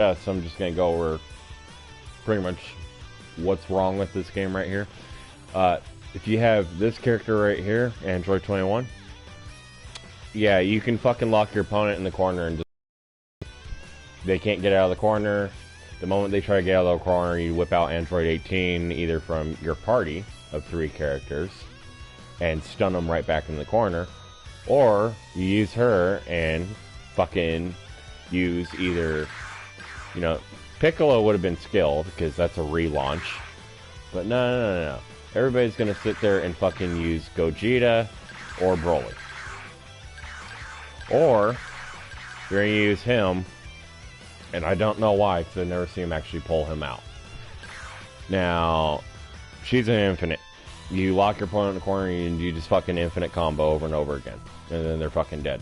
So I'm just gonna go over pretty much what's wrong with this game right here. If you have this character right here, Android 21, yeah, you can fucking lock your opponent in the corner and just, they can't get out of the corner. The moment they try to get out of the corner, you whip out Android 18, either from your party of 3 characters, and stun them right back in the corner, or you use her and fucking use either, you know, Piccolo would have been skilled because that's a relaunch, but no. Everybody's gonna sit there and fucking use Gogeta or Broly, or you're gonna use him, and I don't know why because I've never seen him actually pull him out. Now, she's an infinite. You lock your opponent in the corner and you just fucking infinite combo over and over again, and then they're fucking dead.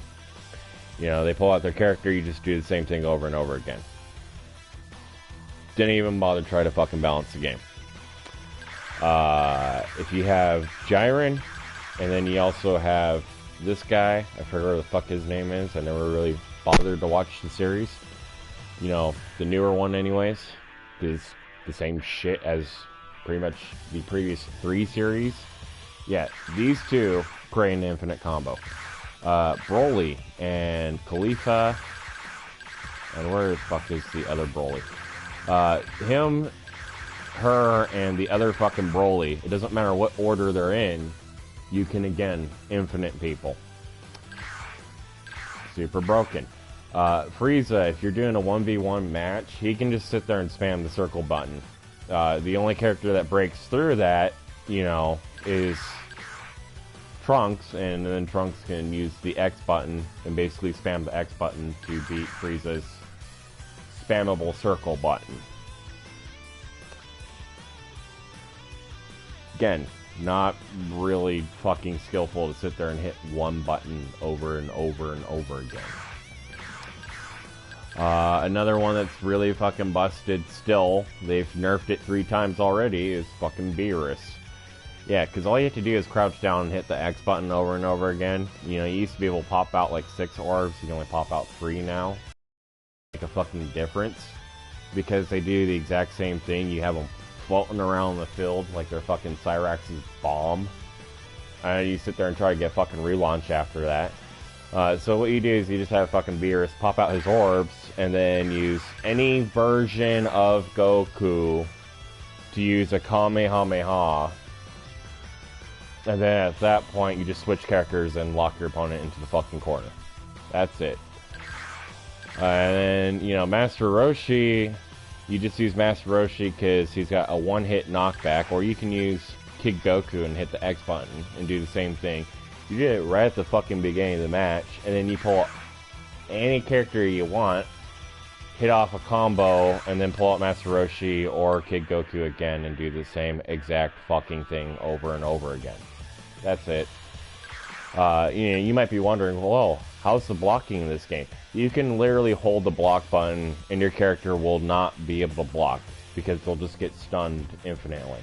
You know, they pull out their character, you just do the same thing over and over again. Didn't even bother to try to fucking balance the game. If you have Jiren, and then you also have this guy, I forget what the fuck his name is, I never really bothered to watch the series. You know, the newer one anyways, is the same shit as pretty much the previous 3 series. Yeah, these two create an infinite combo. Broly and Khalifa, and where the fuck is the other Broly? Him, her, and the other fucking Broly, it doesn't matter what order they're in, you can again infinite people. Super broken. Frieza, if you're doing a 1v1 match, he can just sit there and spam the circle button. The only character that breaks through that, you know, is Trunks, and then Trunks can use the X button and basically spam the X button to beat Frieza's spammable circle button. Again, not really fucking skillful to sit there and hit one button over and over and over again. Another one that's really fucking busted still, they've nerfed it 3 times already, is fucking Beerus. Yeah, because all you have to do is crouch down and hit the X button over and over again. You know, you used to be able to pop out like 6 orbs, you can only pop out 3 now. Make a fucking difference. Because they do the exact same thing, you have them floating around the field like they're fucking Cyrax's bomb. And you sit there and try to get fucking relaunch after that. So what you do is you just have fucking Beerus pop out his orbs and then use any version of Goku to use a Kamehameha. And then at that point you just switch characters and lock your opponent into the fucking corner. That's it. And then, you know, Master Roshi, you just use Master Roshi because he's got a one-hit knockback, or you can use Kid Goku and hit the X button and do the same thing. You did it right at the fucking beginning of the match, and then you pull any character you want, hit off a combo, and then pull out Master Roshi or Kid Goku again and do the same exact fucking thing over and over again. That's it. You know, you might be wondering, well, how's the blocking in this game? You can literally hold the block button and your character will not be able to block because they'll just get stunned infinitely.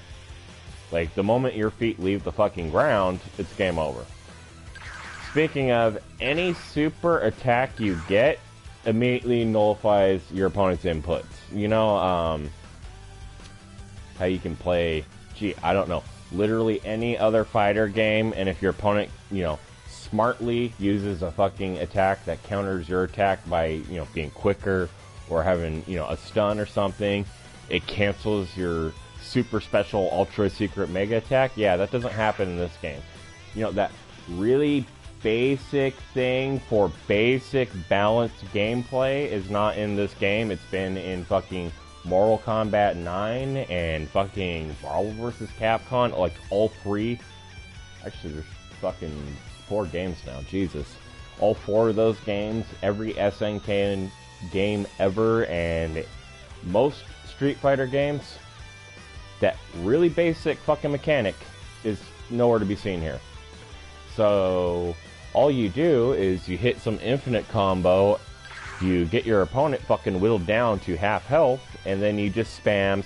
Like, the moment your feet leave the fucking ground, it's game over. Speaking of, any super attack you get immediately nullifies your opponent's inputs. You know, how you can play, I don't know, literally any other fighter game, and if your opponent, you know, smartly uses a fucking attack that counters your attack by, you know, being quicker or having, you know, a stun or something, it cancels your super special ultra secret mega attack. Yeah, that doesn't happen in this game. You know, that really basic thing for basic balanced gameplay is not in this game. It's been in fucking Mortal Kombat 9 and fucking Marvel vs. Capcom, like all 3. Actually, there's fucking 4 games now, Jesus. All 4 of those games, every SNK game ever, and most Street Fighter games, that really basic fucking mechanic is nowhere to be seen here. So, all you do is you hit some infinite combo, you get your opponent fucking whittled down to half health, and then you just spam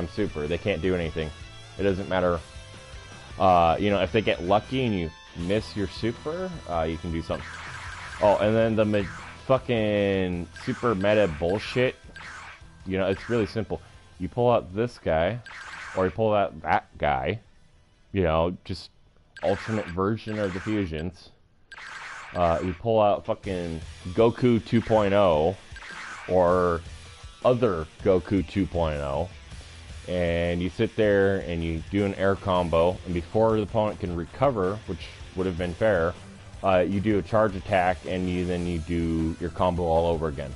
super. They can't do anything. It doesn't matter. You know, if they get lucky and you miss your super, you can do something. Oh, and then the fucking super meta bullshit, you know, it's really simple. You pull out this guy, or you pull out that guy, you know, just alternate version of the fusions. You pull out fucking Goku 2.0, or other Goku 2.0, and you sit there and you do an air combo, and before the opponent can recover, which would have been fair, you do a charge attack, and then you do your combo all over again.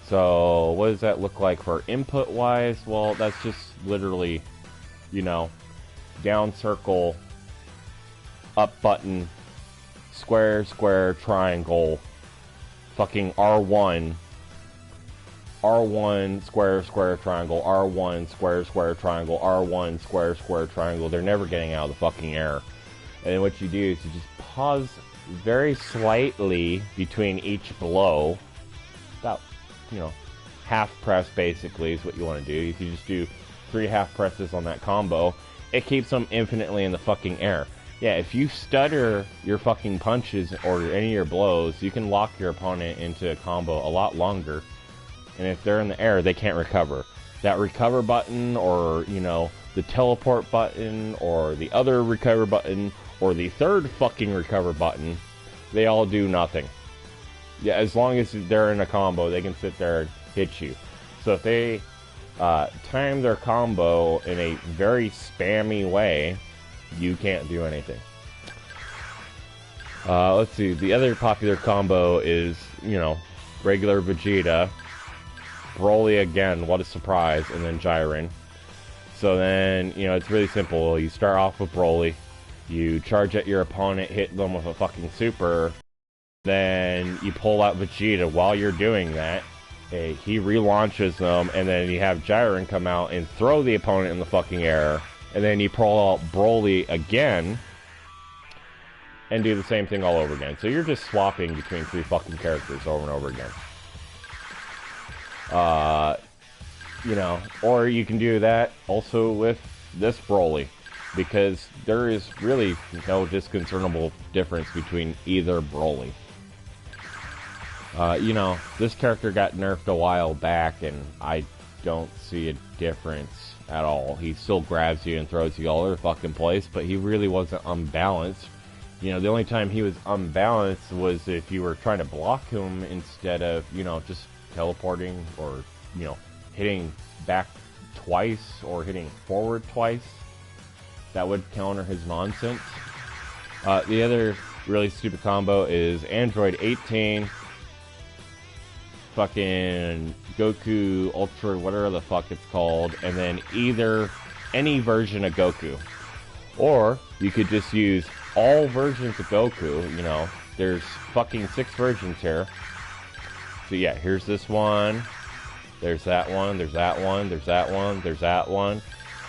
So what does that look like for input wise? Well, that's just literally, you know, down circle, up button, square, square, triangle, fucking R1, R1, square, square, triangle, R1, square, square, triangle, R1, square, square, triangle. They're never getting out of the fucking air. And then what you do is you just pause very slightly between each blow. About, you know, half press basically is what you want to do. If you just do 3 half presses on that combo, it keeps them infinitely in the fucking air. Yeah, if you stutter your fucking punches or any of your blows, you can lock your opponent into a combo a lot longer. And if they're in the air, they can't recover. That recover button, or, you know, the teleport button, or the other recover button, or the third fucking recover button, they all do nothing. Yeah, as long as they're in a combo, they can sit there and hit you. So if they time their combo in a very spammy way, you can't do anything. Let's see, the other popular combo is, you know, regular Vegeta, Broly again, what a surprise, and then Jiren. So then, you know, it's really simple. You start off with Broly, you charge at your opponent, hit them with a fucking super, then you pull out Vegeta. While you're doing that, he relaunches them, and then you have Jiren come out and throw the opponent in the fucking air, and then you pull out Broly again, and do the same thing all over again. So you're just swapping between 3 fucking characters over and over again. You know, or you can do that also with this Broly, because there is really no disconcertible difference between either Broly. You know, this character got nerfed a while back, and I don't see a difference at all. He still grabs you and throws you all over the fucking place, but he really wasn't unbalanced. You know, the only time he was unbalanced was if you were trying to block him instead of, you know, just teleporting, or, you know, hitting back twice or hitting forward twice. That would counter his nonsense. The other really stupid combo is Android 18, fucking Goku Ultra, whatever the fuck it's called, and then either any version of Goku. Or you could just use all versions of Goku. You know, there's fucking 6 versions here. So yeah, here's this one, there's that one, there's that one, there's that one, there's that one.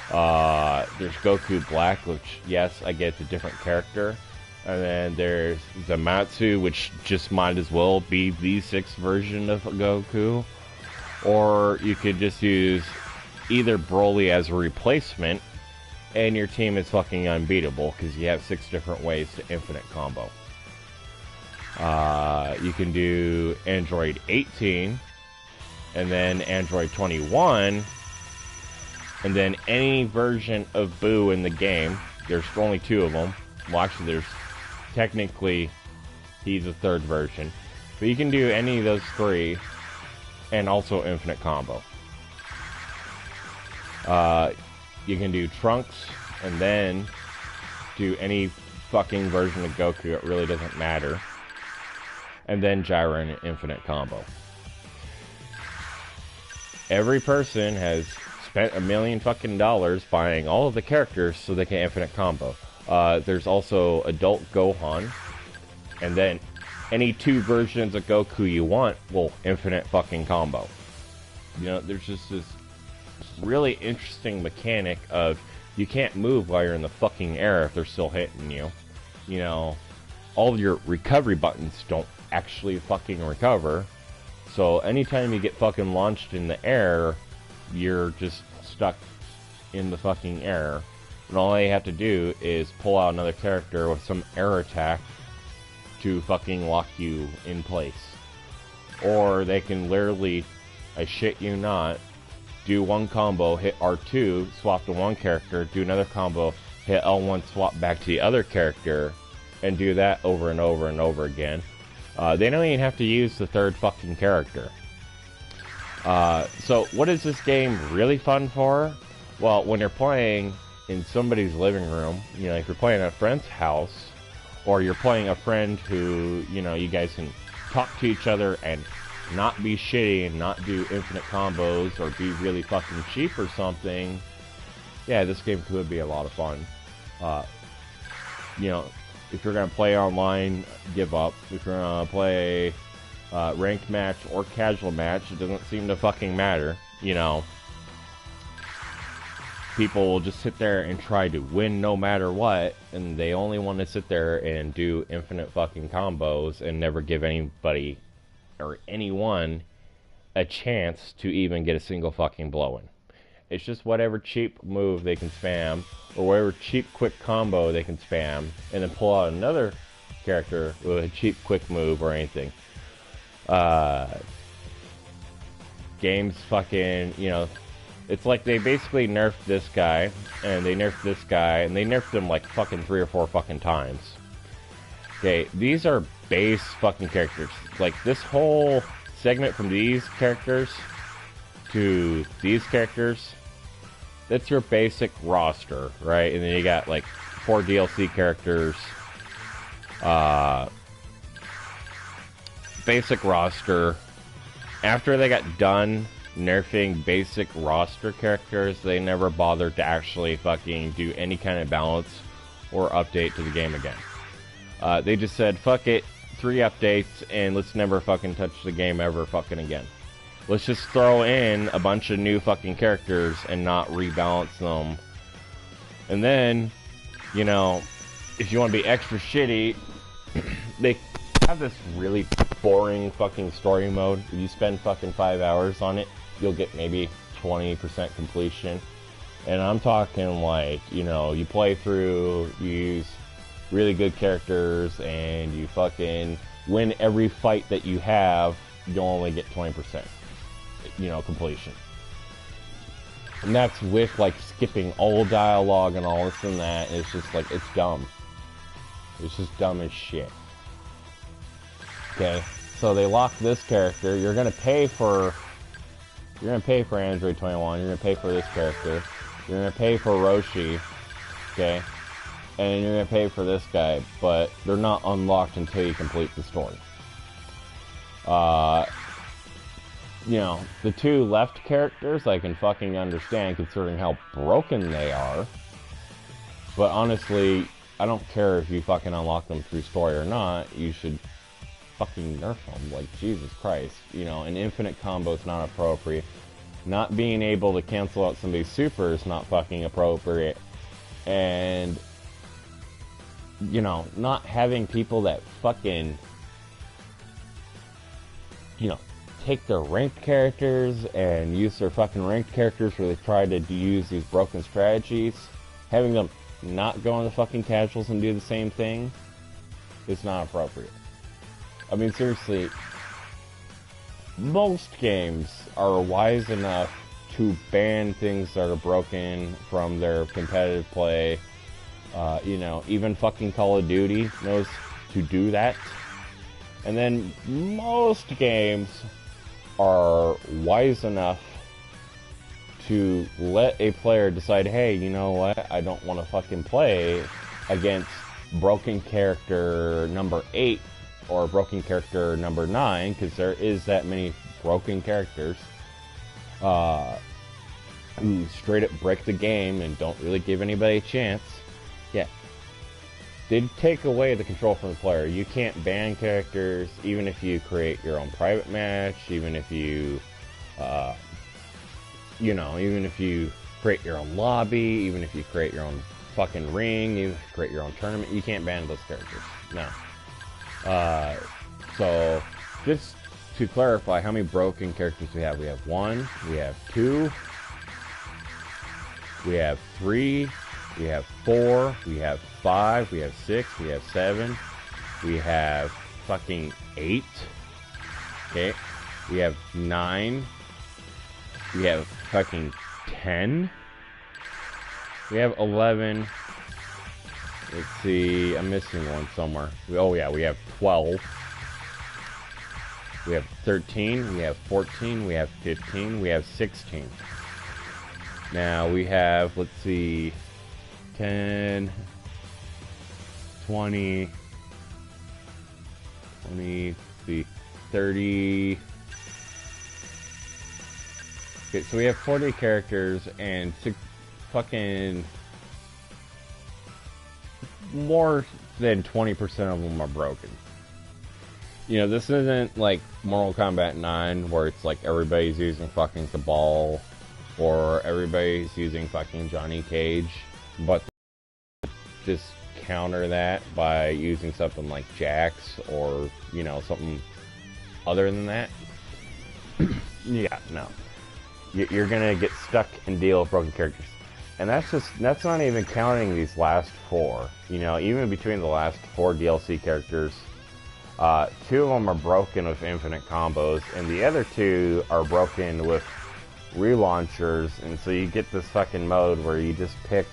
There's Goku Black, which, yes, I get it's a different character. And then there's Zamasu, which just might as well be the 6th version of Goku. Or you could just use either Broly as a replacement, and your team is fucking unbeatable, because you have 6 different ways to infinite combo. You can do Android 18, and then Android 21, and then any version of Boo in the game. There's only 2 of them. Well, actually, there's technically, he's a 3rd version. But you can do any of those 3, and also infinite combo. You can do Trunks, and then do any fucking version of Goku. It really doesn't matter. And then Jiren infinite combo. Every person has spent $1 million fucking dollars buying all of the characters so they can infinite combo. There's also Adult Gohan, and then any 2 versions of Goku you want will infinite fucking combo. You know, there's just this really interesting mechanic of you can't move while you're in the fucking air if they're still hitting you. You know, all of your recovery buttons don't actually fucking recover. So anytime you get fucking launched in the air, you're just stuck in the fucking air. And all you have to do is pull out another character with some air attack to fucking lock you in place. or they can literally, I shit you not, do one combo, hit R2, swap to one character, do another combo, hit L1, swap back to the other character, and do that over and over and over again. They don't even have to use the third fucking character. So what is this game really fun for? Well, when you're playing in somebody's living room, you know, if you're playing at a friend's house, or you're playing a friend who, you know, you guys can talk to each other and not be shitty and not do infinite combos or be really fucking cheap or something, yeah, this game could be a lot of fun. You know, if you're gonna play online, give up. If you're gonna play ranked match or casual match, it doesn't seem to fucking matter. You know, people will just sit there and try to win no matter what, and they only want to sit there and do infinite fucking combos and never give anybody or anyone a chance to even get a single fucking blow in. It's just whatever cheap move they can spam, or whatever cheap quick combo they can spam, and then pull out another character with a cheap quick move or anything. Games fucking, you know, it's like they basically nerfed this guy, and they nerfed this guy, and they nerfed him like fucking 3 or 4 fucking times. Okay, these are base fucking characters. Like, this whole segment from these characters to these characters, that's your basic roster, right? And then you got like 4 DLC characters, basic roster. After they got done nerfing basic roster characters, they never bothered to actually fucking do any kind of balance or update to the game again. They just said, fuck it, 3 updates, and let's never fucking touch the game ever fucking again. Let's just throw in a bunch of new fucking characters and not rebalance them. And then, you know, if you want to be extra shitty, they have this really boring fucking story mode. If you spend fucking 5 hours on it, you'll get maybe 20% completion. And I'm talking like, you know, you play through, you use really good characters, and you fucking win every fight that you have, you'll only get 20%, you know, completion. And that's with like skipping all dialogue and all this and that. And it's just like, it's dumb. It's just dumb as shit. Okay, so they lock this character. You're gonna pay for Android 21. You're gonna pay for this character. You're gonna pay for Roshi. Okay, and you're gonna pay for this guy, but they're not unlocked until you complete the story. You know, the 2 left characters I can fucking understand considering how broken they are. But honestly, I don't care if you fucking unlock them through story or not. You should fucking nerf them. Like, Jesus Christ. You know, an infinite combo is not appropriate. Not being able to cancel out somebody's super is not fucking appropriate. And, you know, not having people that fucking, you know, take their ranked characters and use their fucking ranked characters where they try to use these broken strategies, having them not go on the fucking casuals and do the same thing is not appropriate. I mean, seriously, most games are wise enough to ban things that are broken from their competitive play. You know, even fucking Call of Duty knows to do that. And then most games are wise enough to let a player decide, hey, you know what, I don't want to fucking play against broken character number 8 or broken character number 9, because there is that many broken characters who straight up break the game and don't really give anybody a chance. Yeah, they take away the control from the player. You can't ban characters, even if you create your own private match, even if you, you know, even if you create your own lobby, even if you create your own fucking ring, you create your own tournament, you can't ban those characters. No. So, just to clarify how many broken characters we have 1, we have 2, we have 3, we have 4, we have 5, we have 6, we have 7, we have fucking 8. Okay, We have 9. We have fucking 10. We have 11. Let's see, I'm missing one somewhere. Oh yeah, we have 12. We have 13, we have 14, we have 15, we have 16. Now we have, let's see, 10, 20, 30. Okay, so we have 40 characters and fucking more than 20% of them are broken. You know, this isn't like Mortal Kombat 9 where it's like everybody's using fucking Cabal or everybody's using fucking Johnny Cage, but just counter that by using something like Jax or, you know, something other than that. Yeah, no. You're gonna get stuck and deal with broken characters. And that's not even counting these last 4. You know, even between the last 4 DLC characters, 2 of them are broken with infinite combos, and the other 2 are broken with relaunchers, and so you get this fucking mode where you just pick,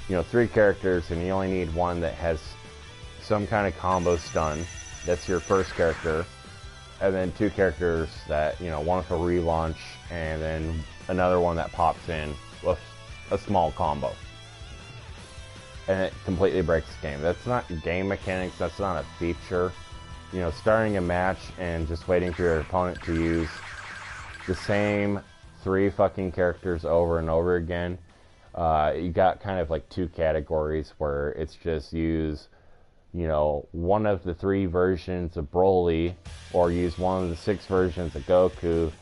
you know, 3 characters, and you only need one that has some kind of combo stun. That's your first character. And then 2 characters that, you know, one with a relaunch, and then another one that pops in with a small combo. And it completely breaks the game. That's not game mechanics, that's not a feature. You know, starting a match and just waiting for your opponent to use the same 3 fucking characters over and over again. You got kind of like 2 categories where it's just use, you know, one of the 3 versions of Broly, or use one of the 6 versions of Goku,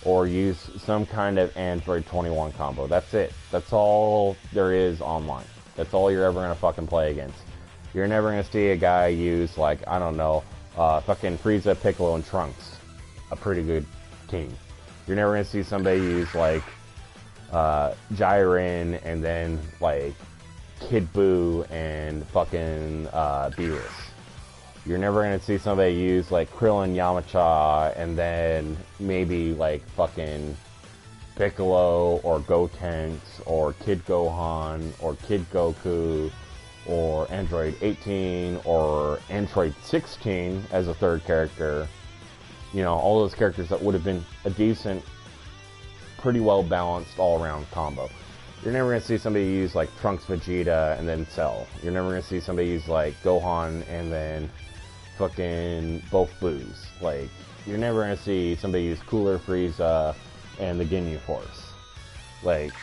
or use some kind of Android 21 combo. That's it. That's all there is online. That's all you're ever gonna fucking play against. You're never gonna see a guy use, like, I don't know, fucking Frieza, Piccolo, and Trunks. A pretty good team. You're never gonna see somebody use, like, Jiren and then, like, Kid Buu and fucking Beerus. You're never gonna see somebody use like Krillin, Yamcha, and then maybe like fucking Piccolo or Gotenks or Kid Gohan or Kid Goku or Android 18 or Android 16 as a third character. You know, all those characters that would have been a decent, pretty well balanced all-around combo. You're never going to see somebody use like Trunks, Vegeta, and then Cell. You're never going to see somebody use like Gohan and then fucking both Boos. Like, you're never going to see somebody use Cooler, Frieza, and the Ginyu Force. Like,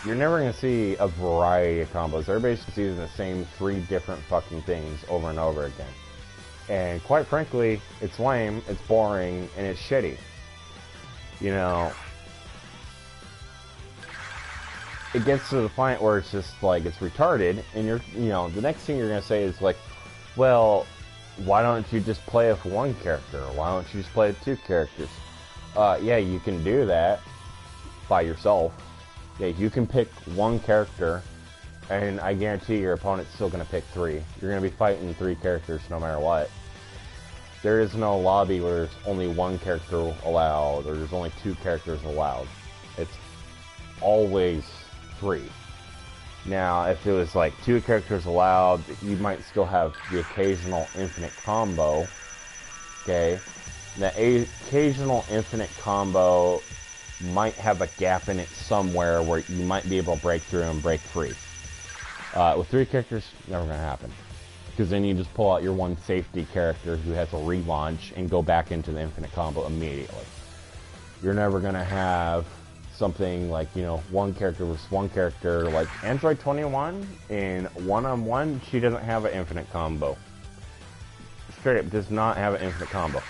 you're never going to see a variety of combos. Everybody's just using the same 3 different fucking things over and over again. And quite frankly, it's lame, it's boring, and it's shitty. You know, it gets to the point where it's just like, it's retarded, and you know, the next thing you're gonna say is like, well, why don't you just play with 1 character? Why don't you just play with 2 characters? Yeah, you can do that by yourself. Yeah, you can pick 1 character, and I guarantee your opponent's still gonna pick 3. You're gonna be fighting 3 characters no matter what. There is no lobby where there's only 1 character allowed, or there's only 2 characters allowed. It's always 3. Now, if it was like 2 characters allowed, you might still have the occasional infinite combo. Okay? That occasional infinite combo might have a gap in it somewhere where you might be able to break through and break free. With 3 characters, never gonna happen. Because then you just pull out your 1 safety character who has a relaunch and go back into the infinite combo immediately. You're never gonna have something like, you know, 1 character versus 1 character, like Android 21 in one-on-one, she doesn't have an infinite combo. Straight up, does not have an infinite combo.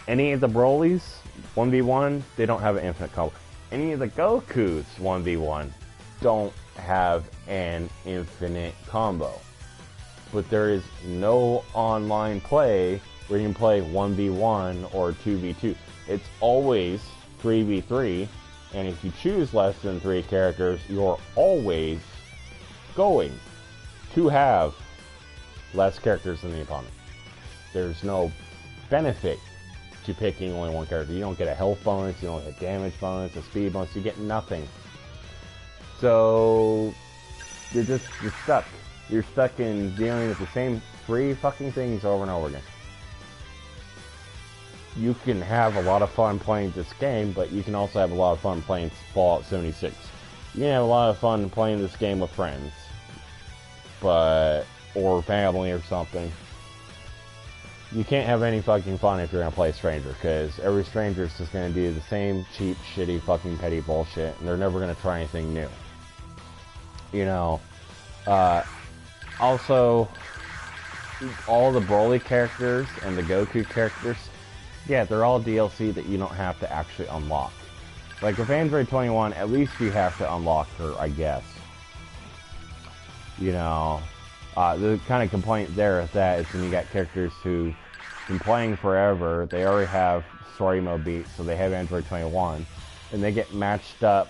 Any of the Brolys, 1v1, they don't have an infinite combo. Any of the Gokus, 1v1, don't have an infinite combo. But there is no online play where you can play 1v1 or 2v2. It's always 3v3. And if you choose less than 3 characters, you're always going to have less characters than the opponent. There's no benefit you picking only one character. You don't get a health bonus, you don't get a damage bonus, a speed bonus, you get nothing. So you're stuck. You're stuck in dealing with the same 3 fucking things over and over again. You can have a lot of fun playing this game, but you can also have a lot of fun playing Fallout 76. You can have a lot of fun playing this game with friends, or family or something. You can't have any fucking fun if you're gonna play Stranger, because every Stranger is just gonna do the same cheap, shitty, fucking petty bullshit, and they're never gonna try anything new. You know, also, all the Broly characters and the Goku characters, yeah, they're all DLC that you don't have to actually unlock. Like with Android 21, at least you have to unlock her, I guess. You know, the kind of complaint there with that is when you got characters who've been playing forever, they already have story mode beat, so they have Android 21, and they get matched up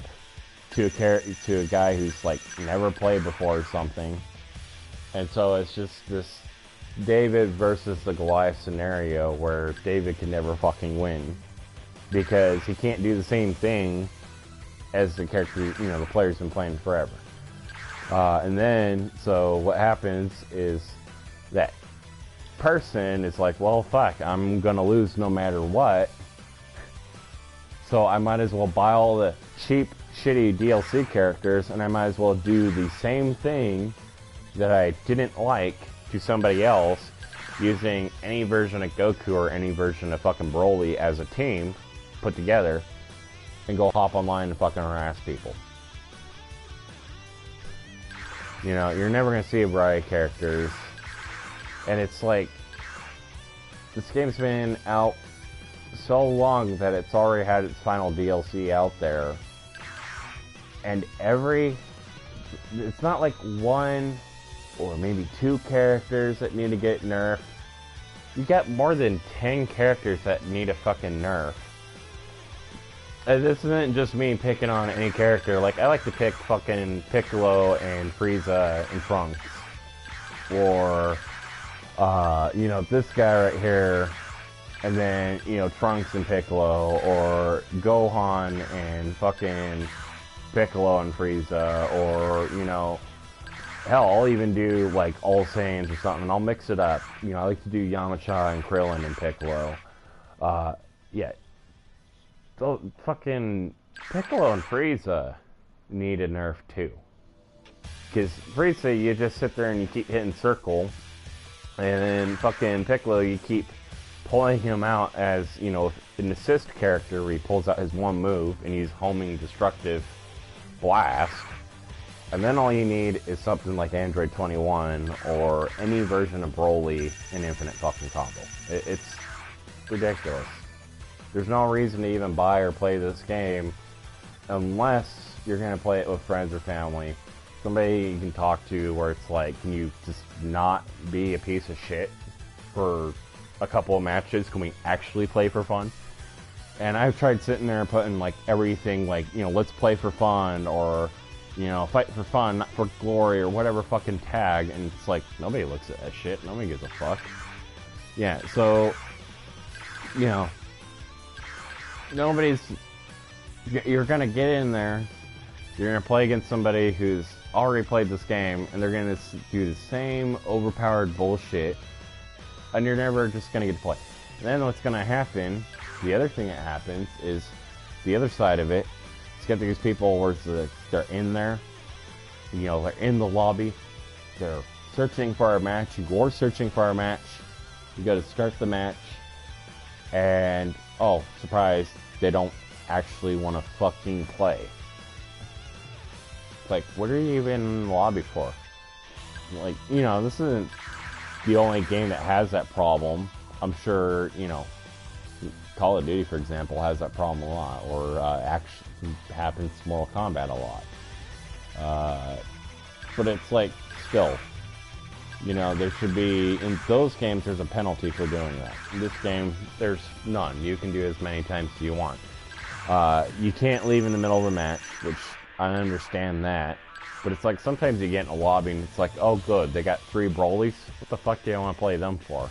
to a guy who's like never played before or something, and so it's just this David versus the Goliath scenario where David can never fucking win because he can't do the same thing as the character, you know, the player's been playing forever. And then, so what happens is that person is like, well, fuck, I'm gonna lose no matter what, so I might as well buy all the cheap, shitty DLC characters, and I might as well do the same thing that I didn't like to somebody else using any version of Goku or any version of fucking Broly as a team put together and go hop online and fucking harass people. You know, you're never gonna see a variety of characters, and it's like this game's been out so long that it's already had its final DLC out there, and it's not like 1 or maybe 2 characters that need to get nerfed. You got more than 10 characters that need a fucking nerf. And this isn't just me picking on any character. Like, I like to pick fucking Piccolo and Frieza and Trunks. Or, you know, this guy right here, and then, you know, Trunks and Piccolo, or Gohan and fucking Piccolo and Frieza, or, you know, hell, I'll even do, like, All Saiyans or something, and I'll mix it up. You know, I like to do Yamcha and Krillin and Piccolo. Yeah. So, fucking Piccolo and Frieza need a nerf, too. Because Frieza, you just sit there and you keep hitting circle, and then fucking Piccolo, you keep pulling him out as, you know, an assist character where he pulls out his one move, and he's homing destructive blast. And then all you need is something like Android 21 or any version of Broly in Infinite fucking Combo. It's ridiculous. There's no reason to even buy or play this game unless you're going to play it with friends or family. Somebody you can talk to where it's like, can you just not be a piece of shit for a couple of matches? Can we actually play for fun? And I've tried sitting there and putting like everything like, you know, let's play for fun, or, you know, fight for fun, not for glory, or whatever fucking tag, and it's like, nobody looks at that shit, nobody gives a fuck. Yeah, so, you know, you're gonna get in there, you're gonna play against somebody who's already played this game, and they're gonna do the same overpowered bullshit, and you're never just gonna get to play. And then what's gonna happen, the other thing that happens, is the other side of it, get these people where they're in there, you know, they're in the lobby, they're searching for a match, you're searching for a match, you go to start the match, and, oh, surprise, they don't actually want to fucking play. Like, what are you even in the lobby for? Like, you know, this isn't the only game that has that problem. I'm sure, you know, Call of Duty, for example, has that problem a lot, or actually happens to Mortal Kombat a lot. But it's like, still, you know, there should be, in those games, there's a penalty for doing that. In this game, there's none. You can do as many times as you want. You can't leave in the middle of the match, which I understand that. But it's like, sometimes you get in a lobby and it's like, oh good, they got 3 Brolys? What the fuck do I want to play them for?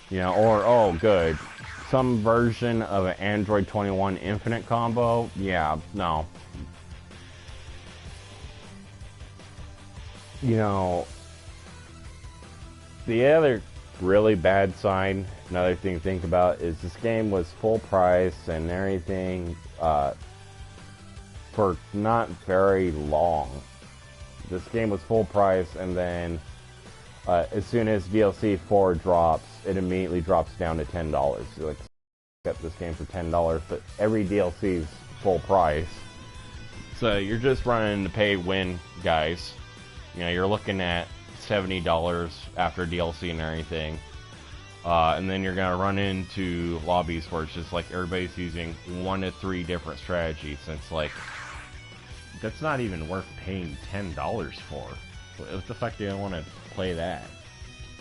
You know, or, oh good, some version of an Android 21 Infinite combo, yeah, no. You know, the other really bad sign, another thing to think about, is this game was full price and everything for not very long. This game was full price, and then as soon as DLC 4 drops, it immediately drops down to $10. You're like, get this game for $10, but every DLC is full price. So you're just running the pay-win, guys. You know, you're looking at $70 after DLC and everything. And then you're gonna run into lobbies where it's just like everybody's using 1 to 3 different strategies, and it's like, that's not even worth paying $10 for. What the fuck do I want to play that?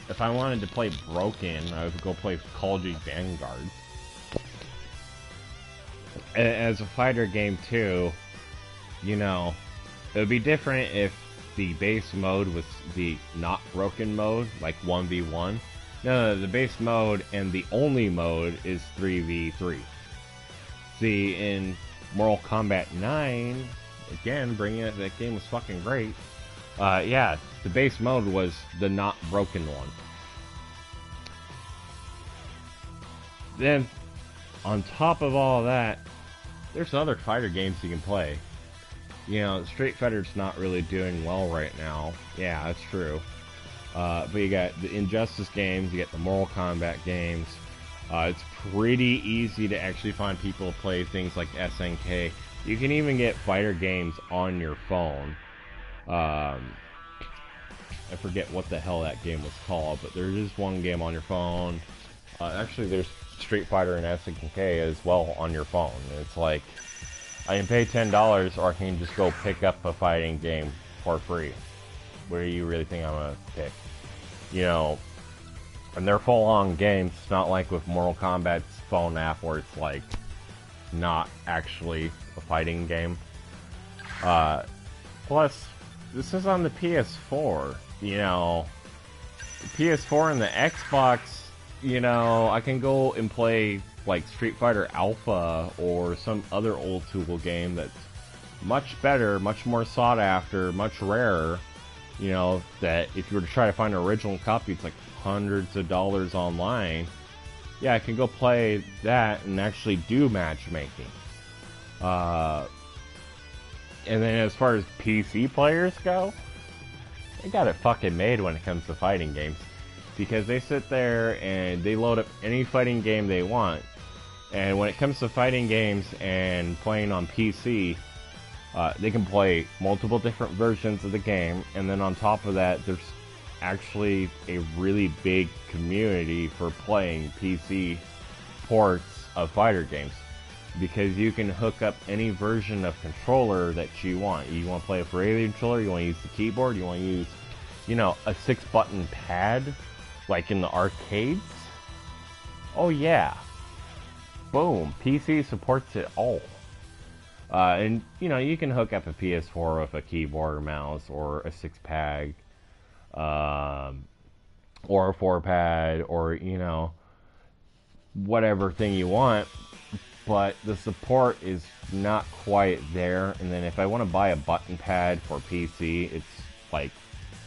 If I wanted to play Broken, I would go play Call of Duty Vanguard. As a fighter game too, you know, it would be different if the base mode was the not broken mode, like 1v1. No, the base mode and the only mode is 3v3. See, in Mortal Kombat 9, again, bringing it, that game was fucking great. Yeah, the base mode was the not broken one. Then, on top of all of that, there's other fighter games you can play. You know, Street Fighter's not really doing well right now. Yeah, that's true. But you got the Injustice games, you got the Mortal Kombat games. It's pretty easy to actually find people to play things like SNK. You can even get fighter games on your phone. I forget what the hell that game was called, but there is one game on your phone. Actually, there's Street Fighter and SNK as well on your phone. It's like, I can pay $10 or I can just go pick up a fighting game for free. What do you really think I'm gonna pick? You know, and they're full-on games. It's not like with Mortal Kombat's phone app where it's like not actually a fighting game. Plus, this is on the PS4. You know, the PS4 and the Xbox. You know, I can go and play like Street Fighter Alpha or some other old school game that's much better, much more sought after, much rarer. You know, that if you were to try to find an original copy, it's like hundreds of dollars online. Yeah, I can go play that and actually do matchmaking. And then as far as PC players go, they got it fucking made when it comes to fighting games. Because they sit there and they load up any fighting game they want. And when it comes to fighting games and playing on PC, they can play multiple different versions of the game, and then on top of that, there's actually a really big community for playing PC ports of fighter games. Because you can hook up any version of controller that you want. You want to play a regular controller, you want to use the keyboard, you want to use, you know, a 6-button pad, like in the arcades. Oh yeah. Boom. PC supports it all. And, you know, you can hook up a PS4 with a keyboard or mouse, or a 6-pad, or a 4-pad, or, you know, whatever thing you want, but the support is not quite there. And then if I want to buy a button pad for PC, it's like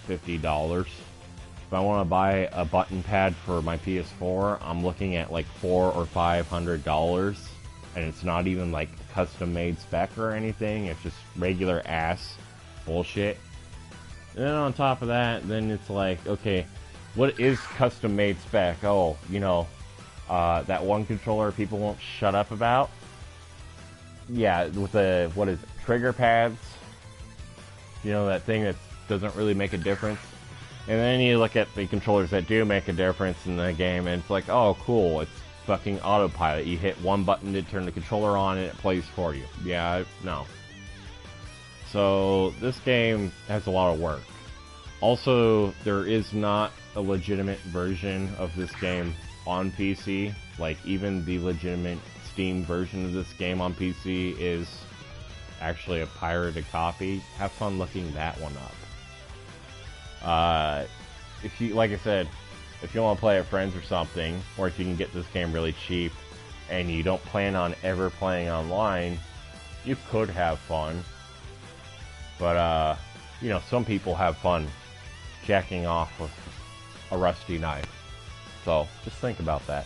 $50. If I want to buy a button pad for my PS4, I'm looking at like $400 or $500. And it's not even like custom made spec or anything. It's just regular ass bullshit. And then on top of that, then it's like, okay, what is custom made spec? Oh, you know, that one controller people won't shut up about. Yeah, with the, what is it, trigger pads. You know, that thing that doesn't really make a difference. And then you look at the controllers that do make a difference in the game, and it's like, oh, cool, it's fucking autopilot. You hit one button to turn the controller on and it plays for you. Yeah, no. So this game has a lot of work. Also, there is not a legitimate version of this game on PC. Like, even the legitimate Steam version of this game on PC is actually a pirated copy. Have fun looking that one up. If you, like I said, if you want to play with friends or something, or if you can get this game really cheap, and you don't plan on ever playing online, you could have fun. But, you know, some people have fun jacking off with a rusty knife. So, just think about that.